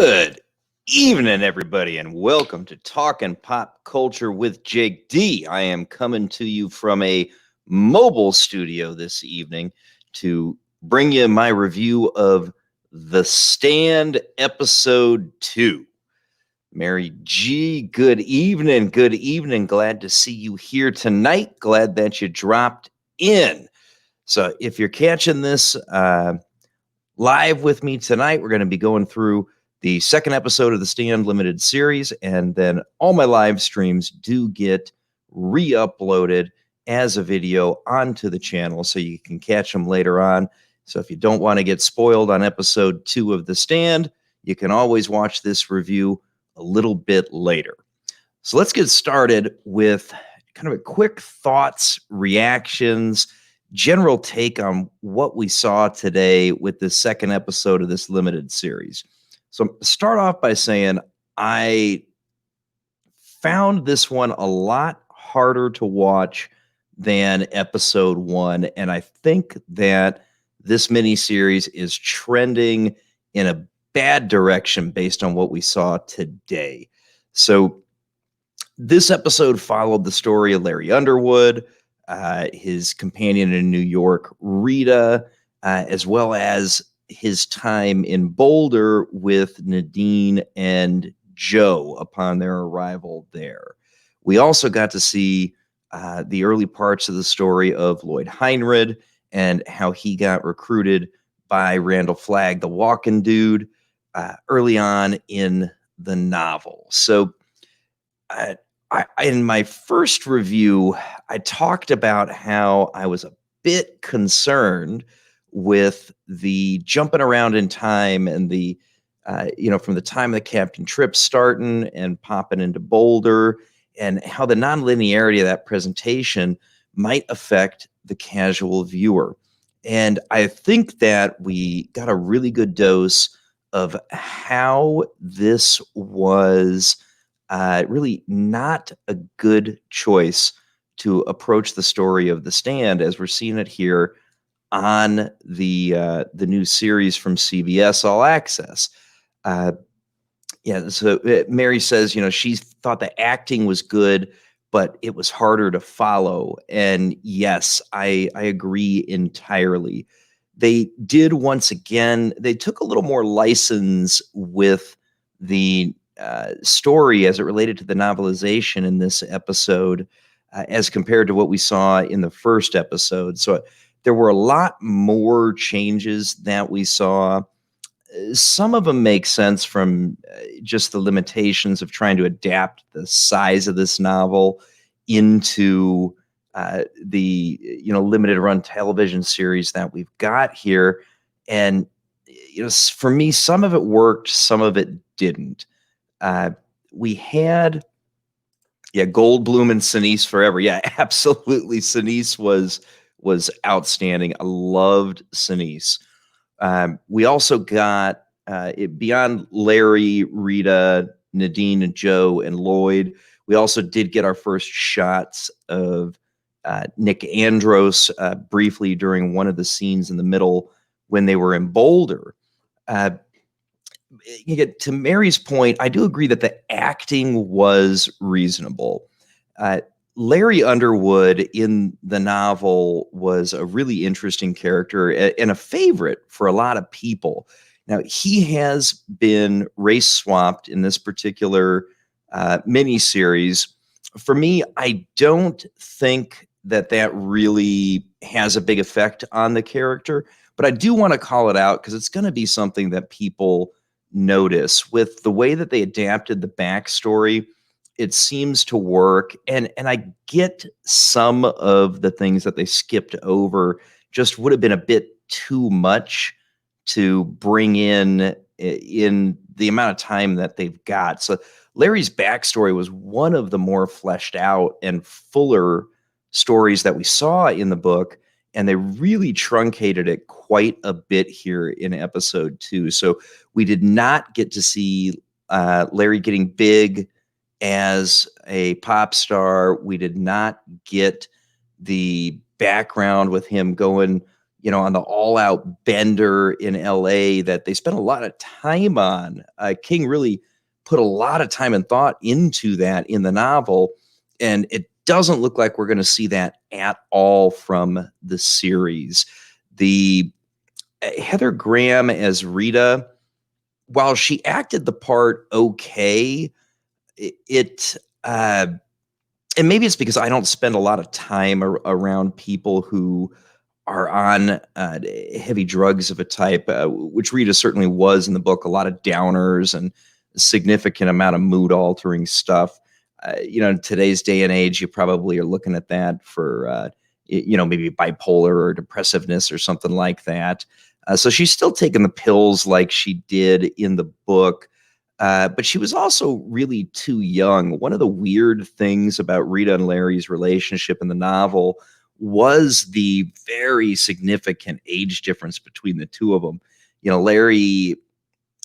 Good evening, everybody, and welcome to Talking Pop Culture with Jake D. I am coming to you from a mobile studio this evening to bring you my review of The Stand Episode 2. Mary G, good evening. Good evening. Glad to see you here tonight. Glad that you dropped in. So if you're catching this live with me tonight, we're going to be going through the second episode of the Stand Limited series, and then all my live streams do get re-uploaded as a video onto the channel, so you can catch them later on. So if you don't want to get spoiled on episode 2 of The Stand, you can always watch this review a little bit later. So let's get started with kind of a quick thoughts, reactions, general take on what we saw today with the second episode of this limited series. So start off by saying I found this one a lot harder to watch than episode 1, and I think that this miniseries is trending in a bad direction based on what we saw today. So this episode followed the story of Larry Underwood, his companion in New York, Rita, as well as his time in Boulder with Nadine and Joe upon their arrival there. We also got to see the early parts of the story of Lloyd Heinrich and how he got recruited by Randall Flagg, the walking dude, early on in the novel. So in my first review, I talked about how I was a bit concerned with the jumping around in time and the, from the time of the Captain Trip starting and popping into Boulder, and how the nonlinearity of that presentation might affect the casual viewer. And I think that we got a really good dose of how this was really not a good choice to approach the story of The Stand as we're seeing it here on the new series from CBS All Access. So Mary says, she thought the acting was good, but it was harder to follow. And yes, I agree entirely. They did once again, they took a little more license with the story as it related to the novelization in this episode as compared to what we saw in the first episode. So there were a lot more changes that we saw. Some of them make sense from just the limitations of trying to adapt the size of this novel into the limited run television series that we've got here. And for me, some of it worked, some of it didn't. We had Goldblum and Sinise forever. Yeah, absolutely. Sinise was outstanding. I loved Sinise. We also got beyond Larry, Rita, Nadine, and Joe, and Lloyd. We also did get our first shots of Nick Andros briefly during one of the scenes in the middle when they were in Boulder. To Mary's point, I do agree that the acting was reasonable. Larry Underwood in the novel was a really interesting character and a favorite for a lot of people. Now, he has been race swapped in this particular miniseries. For me, I don't think that really has a big effect on the character, but I do want to call it out because it's going to be something that people notice. With the way that they adapted the backstory, it seems to work, and I get some of the things that they skipped over just would have been a bit too much to bring in the amount of time that they've got. So Larry's backstory was one of the more fleshed out and fuller stories that we saw in the book, and they really truncated it quite a bit here in episode 2. So we did not get to see Larry getting big as a pop star. We did not get the background with him going, on the all-out bender in LA that they spent a lot of time on. King really put a lot of time and thought into that in the novel, and it doesn't look like we're going to see that at all from the series. The Heather Graham as Rita, while she acted the part okay, it and maybe it's because I don't spend a lot of time around people who are on heavy drugs of a type, which Rita certainly was in the book, a lot of downers and a significant amount of mood altering stuff. In today's day and age, you probably are looking at that for, maybe bipolar or depressiveness or something like that. So she's still taking the pills like she did in the book. But she was also really too young. One of the weird things about Rita and Larry's relationship in the novel was the very significant age difference between the two of them. Larry,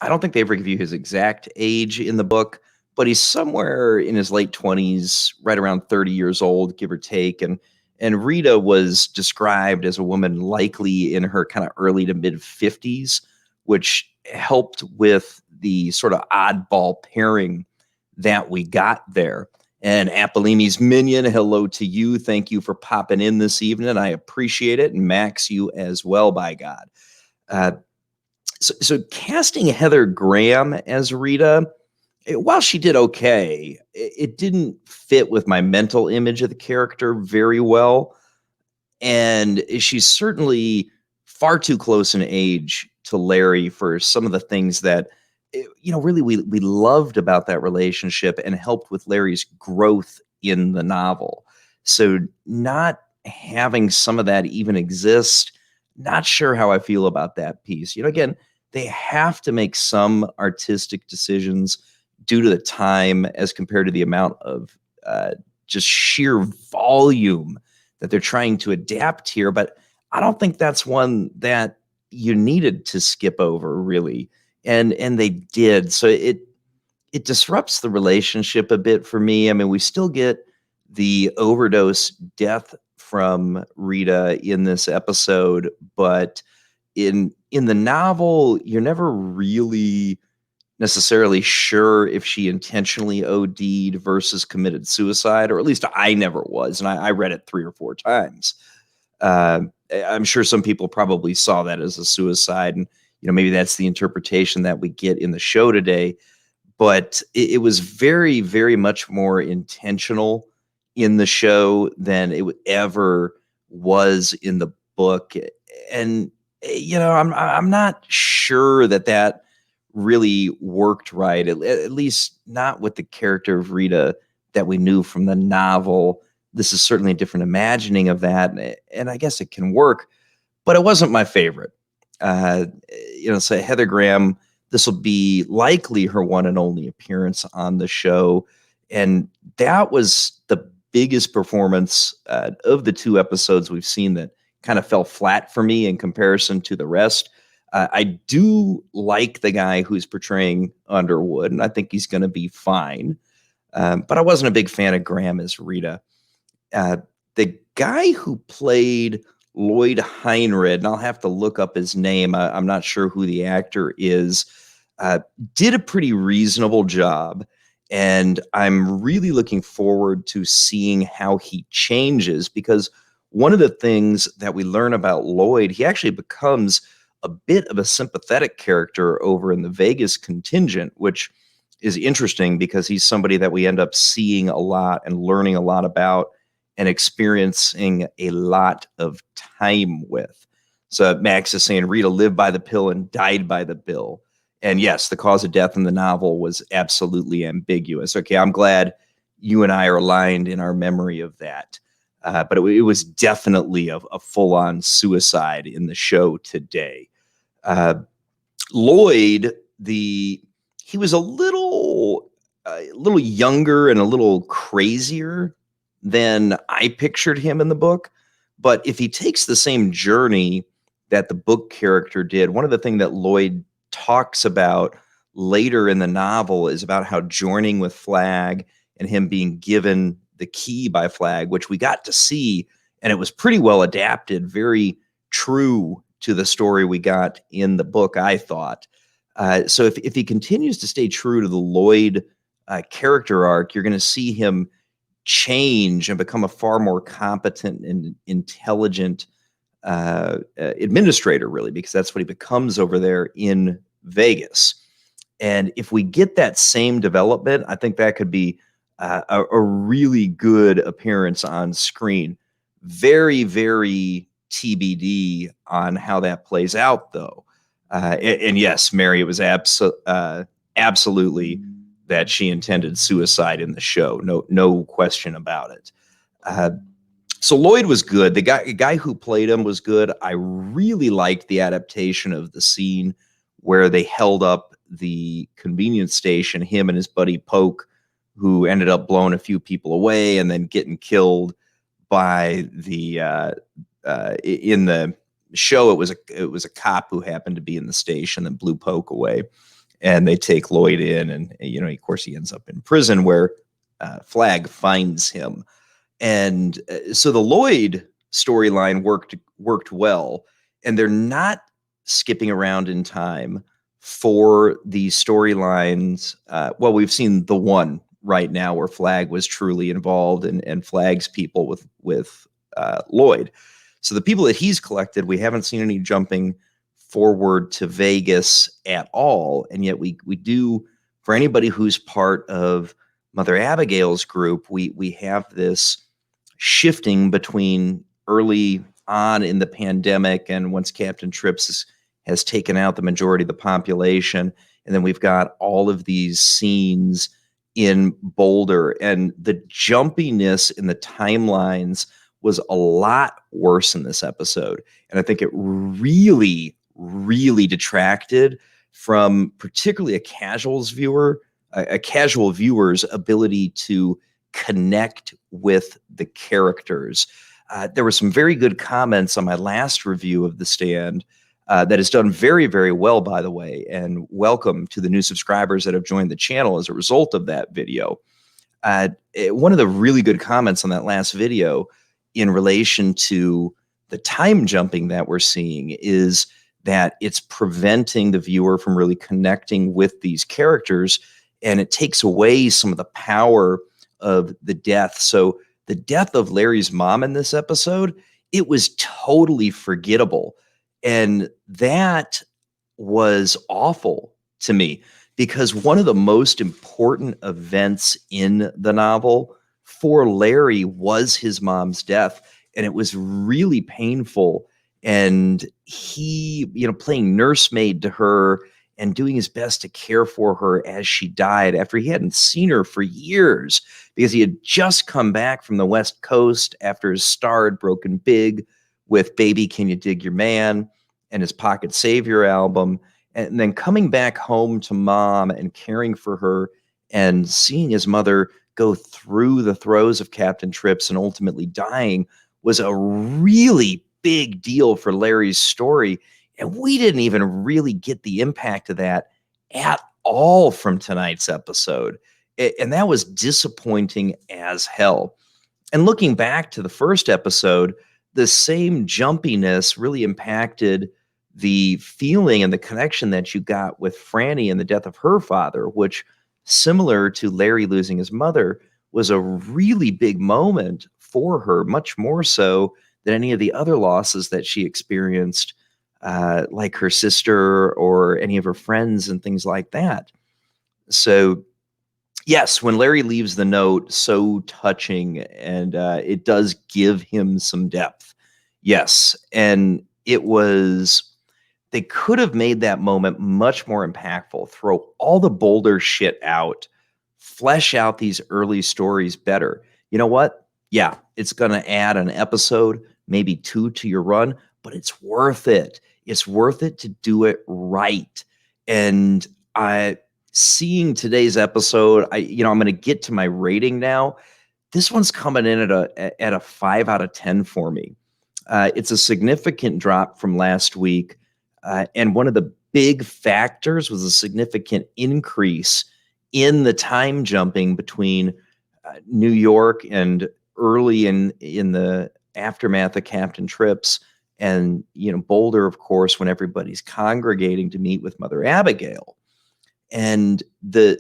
I don't think they ever give you his exact age in the book, but he's somewhere in his late 20s, right around 30 years old, give or take. And Rita was described as a woman likely in her kind of early to mid 50s, which helped with the sort of oddball pairing that we got there. And Apollini's Minion, hello to you. Thank you for popping in this evening. I appreciate it. And Max, you as well, by God. So casting Heather Graham as Rita, while she did okay, it didn't fit with my mental image of the character very well. And she's certainly far too close in age to Larry for some of the things that, really we loved about that relationship and helped with Larry's growth in the novel. So not having some of that even exist, not sure how I feel about that piece. Again, they have to make some artistic decisions due to the time as compared to the amount of just sheer volume that they're trying to adapt here. But I don't think that's one that you needed to skip over, really. And they did. So it disrupts the relationship a bit for me. I mean, we still get the overdose death from Rita in this episode, but in the novel, you're never really necessarily sure if she intentionally OD'd versus committed suicide, or at least I never was. And I read it 3 or 4 times. I'm sure some people probably saw that as a suicide, and maybe that's the interpretation that we get in the show today. But it was very, very much more intentional in the show than it ever was in the book. And I'm not sure that really worked right, at least not with the character of Rita that we knew from the novel. This is certainly a different imagining of that, and I guess it can work, but it wasn't my favorite. So Heather Graham, this will be likely her one and only appearance on the show, and that was the biggest performance of the 2 episodes we've seen that kind of fell flat for me in comparison to the rest. I do like the guy who's portraying Underwood, and I think he's going to be fine. But I wasn't a big fan of Graham as Rita. The guy who played Lloyd Heinrich, and I'll have to look up his name, I'm not sure who the actor is, did a pretty reasonable job. And I'm really looking forward to seeing how he changes, because one of the things that we learn about Lloyd, he actually becomes a bit of a sympathetic character over in the Vegas contingent, which is interesting because he's somebody that we end up seeing a lot and learning a lot about and experiencing a lot of time with. So Max is saying Rita lived by the pill and died by the bill. And yes, the cause of death in the novel was absolutely ambiguous. Okay, I'm glad you and I are aligned in our memory of that. But it was definitely a full-on suicide in the show today. Lloyd, he was a little younger and a little crazier than I pictured him in the book. But if he takes the same journey that the book character did, one of the things that Lloyd talks about later in the novel is about how joining with Flag and him being given the key by Flag, which we got to see, and it was pretty well adapted, very true to the story we got in the book, I thought. So if he continues to stay true to the Lloyd character arc, you're going to see him change and become a far more competent and intelligent administrator, really, because that's what he becomes over there in Vegas. And if we get that same development, I think that could be a really good appearance on screen. Very, very TBD on how that plays out, though. And yes, Mary, it was absolutely that she intended suicide in the show. No question about it. So Lloyd was good. The guy who played him was good. I really liked the adaptation of the scene where they held up the convenience station, him and his buddy Poke, who ended up blowing a few people away and then getting killed by the in the show. It was a cop who happened to be in the station and blew Poke away, and they take Lloyd in, and of course he ends up in prison where Flag finds him. And so the Lloyd storyline worked well, and they're not skipping around in time for the storylines. Well, we've seen the one right now where Flag was truly involved, and Flag's people with Lloyd. So the people that he's collected, we haven't seen any jumping forward to Vegas at all, and yet we do, for anybody who's part of Mother Abigail's group, we have this shifting between early on in the pandemic and once Captain Trips has taken out the majority of the population. And then we've got all of these scenes in Boulder, and the jumpiness in the timelines was a lot worse in this episode. And I think it really, really detracted from particularly a casual viewer's ability to connect with the characters. There were some very good comments on my last review of The Stand that has done very, very well, by the way, and welcome to the new subscribers that have joined the channel as a result of that video. One of the really good comments on that last video in relation to the time jumping that we're seeing is that it's preventing the viewer from really connecting with these characters, and it takes away some of the power of the death. So the death of Larry's mom in this episode, it was totally forgettable. And that was awful to me, because one of the most important events in the novel for Larry was his mom's death. And it was really painful. And he, playing nursemaid to her and doing his best to care for her as she died after he hadn't seen her for years, because he had just come back from the West Coast after his star had broken big with Baby Can You Dig Your Man and his Pocket Savior album, and then coming back home to mom and caring for her and seeing his mother go through the throes of Captain Trips and ultimately dying was a really big deal for Larry's story. And we didn't even really get the impact of that at all from tonight's episode. And that was disappointing as hell. And looking back to the first episode, the same jumpiness really impacted the feeling and the connection that you got with Franny and the death of her father, which, similar to Larry losing his mother, was a really big moment for her, much more so than any of the other losses that she experienced, like her sister or any of her friends and things like that. So yes, when Larry leaves the note, so touching, and it does give him some depth. Yes, and they could have made that moment much more impactful, throw all the Boulder shit out, flesh out these early stories better. You know what? Yeah, it's going to add an episode, maybe 2 to your run, but it's worth it. It's worth it to do it right. And seeing today's episode, I'm going to get to my rating now. This one's coming in at a 5 out of 10 for me. It's a significant drop from last week. And one of the big factors was a significant increase in the time jumping between New York and early in the aftermath of Captain Trips And, Boulder, of course, when everybody's congregating to meet with Mother Abigail. And the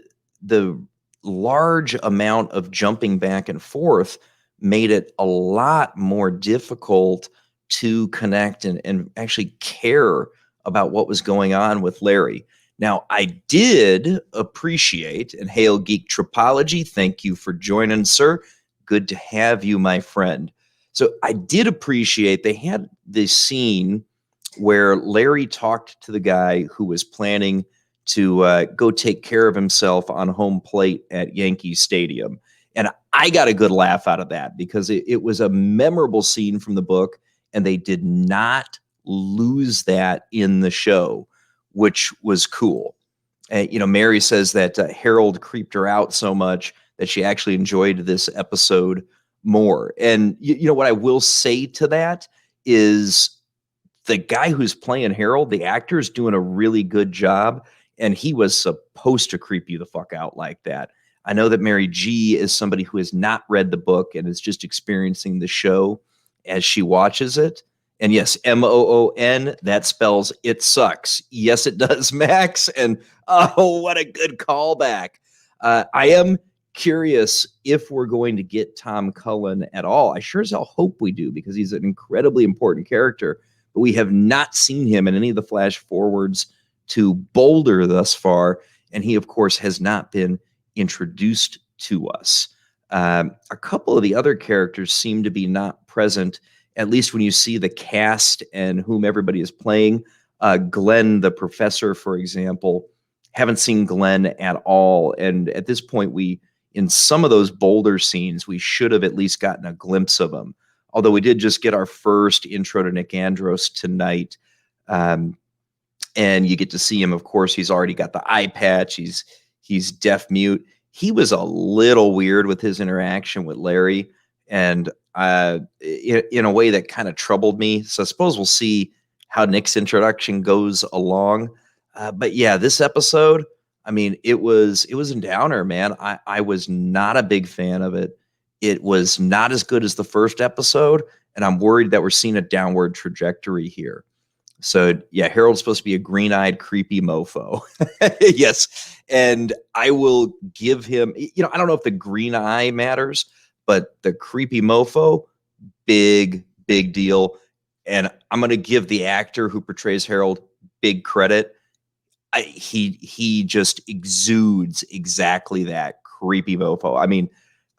large amount of jumping back and forth made it a lot more difficult to connect and actually care about what was going on with Larry. Now, I did appreciate, and hail Geek Tropology, thank you for joining, sir. Good to have you, my friend. So I did appreciate they had this scene where Larry talked to the guy who was planning to go take care of himself on home plate at Yankee Stadium. And I got a good laugh out of that because it was a memorable scene from the book, and they did not lose that in the show, which was cool. Mary says that Harold creeped her out so much that she actually enjoyed this episode more. And what I will say to that is the guy who's playing Harold, the actor, is doing a really good job, and he was supposed to creep you the fuck out like that. I know that Mary G is somebody who has not read the book and is just experiencing the show as she watches it. And yes, Moon, that spells it sucks. Yes, it does, Max. And oh, what a good callback. I am curious if we're going to get Tom Cullen at all. I sure as hell hope we do, because he's an incredibly important character. But we have not seen him in any of the flash forwards to Boulder thus far. And he, of course, has not been introduced to us. A couple of the other characters seem to be not present, at least when you see the cast and whom everybody is playing. Glenn, the professor, for example, haven't seen Glenn at all. And at this point, in some of those Boulder scenes, we should have at least gotten a glimpse of him. Although we did just get our first intro to Nick Andros tonight. And you get to see him. Of course, he's already got the eye patch. He's deaf mute. He was a little weird with his interaction with Larry, and in a way that kind of troubled me. So I suppose we'll see how Nick's introduction goes along. But yeah, this episode, I mean, it was a downer, man. I was not a big fan of it. It was not as good as the first episode, and I'm worried that we're seeing a downward trajectory here. So yeah, Harold's supposed to be a green-eyed, creepy mofo. Yes. And I will give him, I don't know if the green eye matters, but the creepy mofo, big deal. And I'm going to give the actor who portrays Harold big credit. He just exudes exactly that creepy mofo. I mean,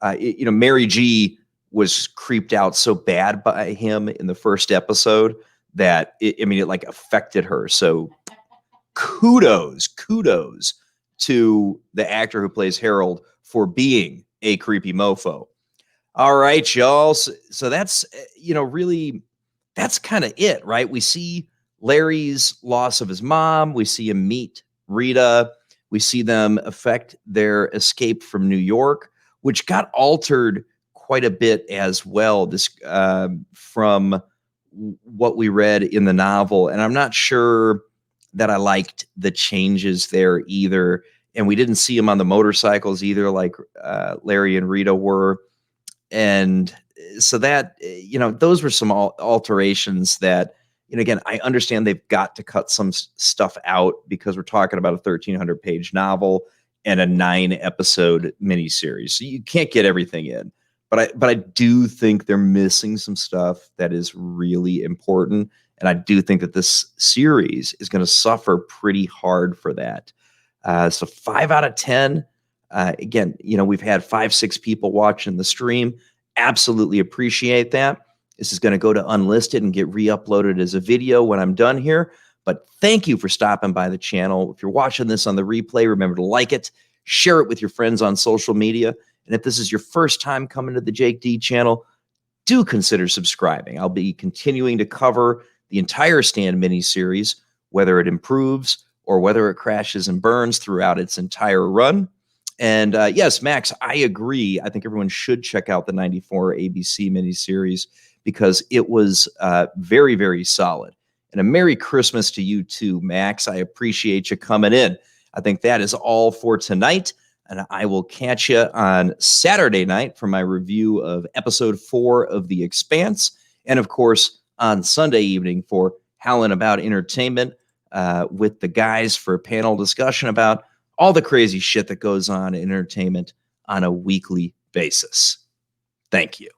Mary G was creeped out so bad by him in the first episode that it like affected her. So kudos to the actor who plays Harold for being a creepy mofo. All right, y'all. So that's, really, that's kind of it, right? We see Larry's loss of his mom. We see him meet Rita. We see them affect their escape from New York, which got altered quite a bit as well. This from what we read in the novel. And I'm not sure that I liked the changes there either. And we didn't see him on the motorcycles either, like Larry and Rita were. And so that, those were some alterations that, again, I understand they've got to cut some stuff out because we're talking about a 1,300 page novel and a 9-episode miniseries. So you can't get everything in. But I do think they're missing some stuff that is really important. And I do think that this series is going to suffer pretty hard for that. So 5 out of 10. Again, we've had 5-6 people watching the stream. Absolutely appreciate that. This is going to go to Unlisted and get re-uploaded as a video when I'm done here. But thank you for stopping by the channel. If you're watching this on the replay, remember to like it, share it with your friends on social media. And if this is your first time coming to the Jake D channel, do consider subscribing. I'll be continuing to cover the entire Stand miniseries, whether it improves or whether it crashes and burns throughout its entire run. And yes, Max, I agree. I think everyone should check out the 94 ABC miniseries because it was very, very solid. And a Merry Christmas to you too, Max. I appreciate you coming in. I think that is all for tonight. And I will catch you on Saturday night for my review of episode 4 of The Expanse. And of course, on Sunday evening for Howlin' About Entertainment with the guys for a panel discussion about all the crazy shit that goes on in entertainment on a weekly basis. Thank you.